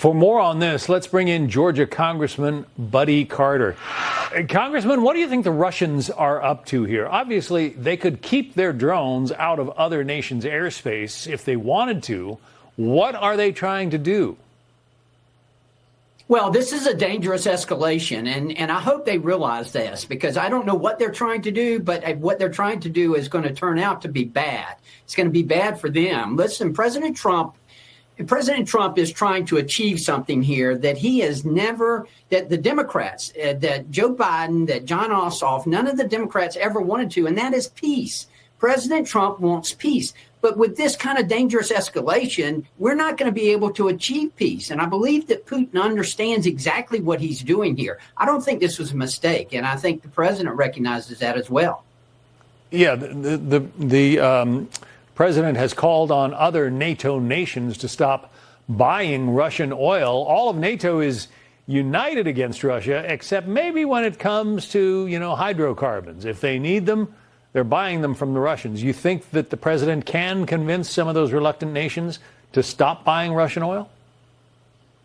For more on this, let's bring in Georgia Congressman Buddy Carter. Congressman, what do you think the Russians are up to here? Obviously, they could keep their drones out of other nations' airspace if they wanted to. What are they trying to do? Well, this is a dangerous escalation, and I hope they realize this, because I don't know what they're trying to do, but what they're trying to do is going to turn out to be bad. It's going to be bad for them. Listen, President Trump is trying to achieve something here that he has never, that the Democrats, that Joe Biden, that John Ossoff, none of the Democrats ever wanted to, and that is peace. President Trump wants peace. But with this kind of dangerous escalation, we're not going to be able to achieve peace. And I believe that Putin understands exactly what he's doing here. I don't think this was a mistake, and I think the president recognizes that as well. Yeah, the president has called on other NATO nations to stop buying Russian oil. All of NATO is united against Russia, except maybe when it comes to, hydrocarbons. If they need them, they're buying them from the Russians. You think that the president can convince some of those reluctant nations to stop buying Russian oil?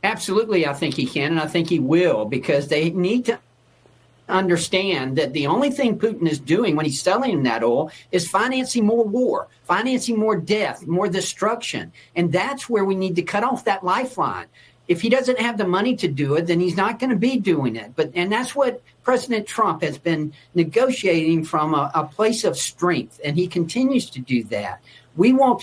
Absolutely, I think he can, and I think he will, because they need to understand that the only thing Putin is doing when he's selling that oil is financing more war, financing more death, more destruction. And that's where we need to cut off that lifeline. If he doesn't have the money to do it, then he's not going to be doing it. And that's what President Trump has been negotiating from a place of strength, and he continues to do that. We want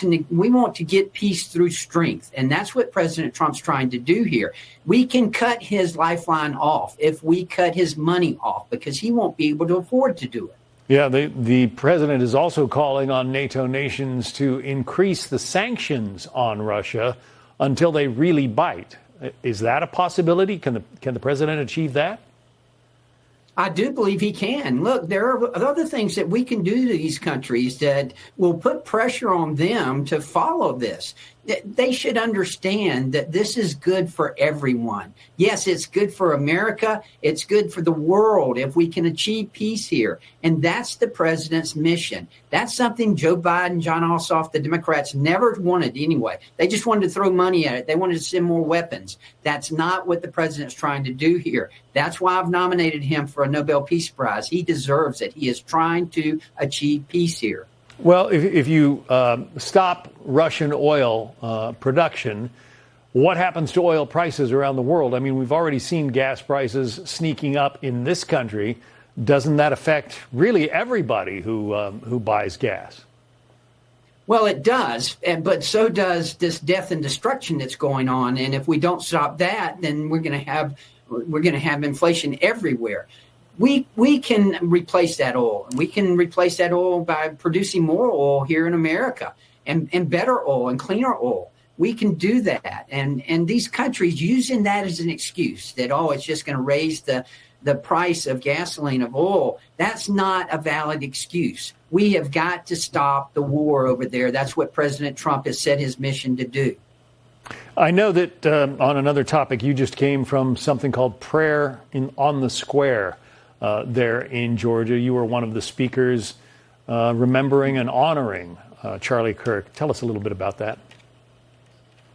to get peace through strength, and that's what President Trump's trying to do here. We can cut his lifeline off if we cut his money off, because he won't be able to afford to do it. Yeah, the president is also calling on NATO nations to increase the sanctions on Russia until they really bite. Is that a possibility? Can the president achieve that? I do believe he can. Look, there are other things that we can do to these countries that will put pressure on them to follow this. They should understand that this is good for everyone. Yes, it's good for America. It's good for the world if we can achieve peace here. And that's the president's mission. That's something Joe Biden, John Ossoff, the Democrats never wanted anyway. They just wanted to throw money at it. They wanted to send more weapons. That's not what the president's trying to do here. That's why I've nominated him for a Nobel Peace Prize. He deserves it. He is trying to achieve peace here. Well, if you stop Russian oil production, what happens to oil prices around the world? I mean, we've already seen gas prices sneaking up in this country. Doesn't that affect really everybody who buys gas? Well, it does, but so does this death and destruction that's going on. And if we don't stop that, then we're going to have inflation everywhere. We can replace that oil. We can replace that oil by producing more oil here in America and better oil and cleaner oil. We can do that. And these countries using that as an excuse that, it's just going to raise the price of gasoline, of oil, that's not a valid excuse. We have got to stop the war over there. That's what President Trump has set his mission to do. I know that on another topic, you just came from something called Prayer on the Square. There in Georgia. You were one of the speakers remembering and honoring Charlie Kirk. Tell us a little bit about that.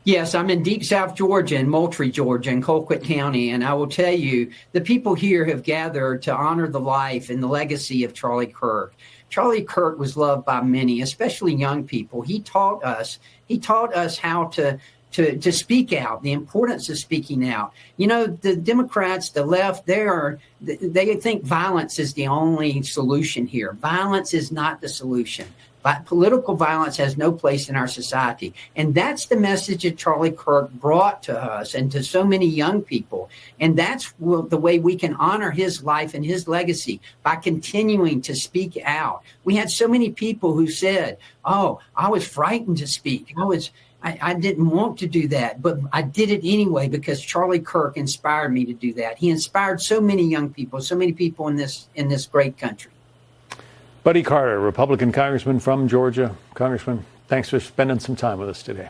Yes, I'm in deep South Georgia, in Moultrie, Georgia, in Colquitt County. And I will tell you, the people here have gathered to honor the life and the legacy of Charlie Kirk. Charlie Kirk was loved by many, especially young people. He taught us how to speak out, the importance of speaking out. The Democrats, the left, they think violence is the only solution here. Violence is not the solution. But political violence has no place in our society. And that's the message that Charlie Kirk brought to us and to so many young people. And that's the way we can honor his life and his legacy, by continuing to speak out. We had so many people who said, I was frightened to speak. I didn't want to do that, but I did it anyway because Charlie Kirk inspired me to do that. He inspired so many young people, so many people in this great country. Buddy Carter, Republican congressman from Georgia. Congressman, thanks for spending some time with us today.